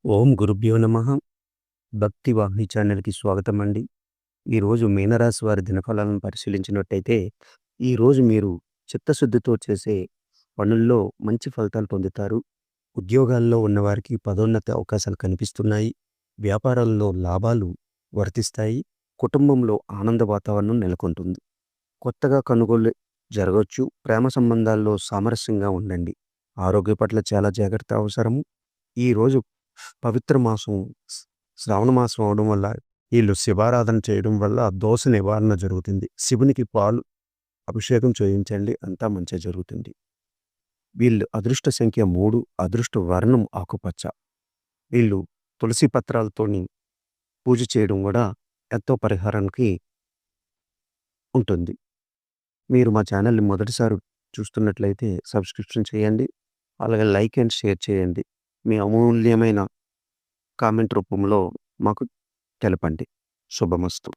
ఓం గురుభ్యో నమః. భక్తి వాహిని ఛానల్‌కి స్వాగతం అండి. ఈరోజు మీనరాశి వారి దినఫలాలను పరిశీలించినట్టయితే, ఈరోజు మీరు చిత్తశుద్ధితో చేసే పనుల్లో మంచి ఫలితాలు పొందుతారు. ఉద్యోగాల్లో ఉన్నవారికి పదోన్నతి అవకాశాలు కనిపిస్తున్నాయి. వ్యాపారాల్లో లాభాలు వర్ధిస్తాయి. కుటుంబంలో ఆనంద వాతావరణం నెలకొంటుంది. కొత్తగా కొనుగోలు జరగొచ్చు. ప్రేమ సంబంధాల్లో సామరస్యంగా ఉండండి. ఆరోగ్య పట్ల చాలా జాగ్రత్త అవసరము. ఈరోజు పవిత్ర మాసం శ్రావణ మాసం అవడం వల్ల వీళ్ళు శివారాధన చేయడం వల్ల దోష నివారణ జరుగుతుంది. శివునికి పాలు అభిషేకం చేయించండి. అంతా మంచిగా జరుగుతుంది. వీళ్ళు అదృష్ట సంఖ్య 3, అదృష్ట వర్ణం ఆకుపచ్చ. వీళ్ళు తులసి పత్రాలతోని పూజ చేయడం కూడా ఎంతో పరిహారానికి ఉంటుంది. మీరు మా ఛానల్‌ని మొదటిసారి చూస్తున్నట్లయితే సబ్స్క్రిప్షన్ చేయండి. అలాగే లైక్ అండ్ షేర్ చేయండి. మీ అమూల్యమైన కామెంట్ రూపంలో మాకు తెలపండి. శుభమస్తు.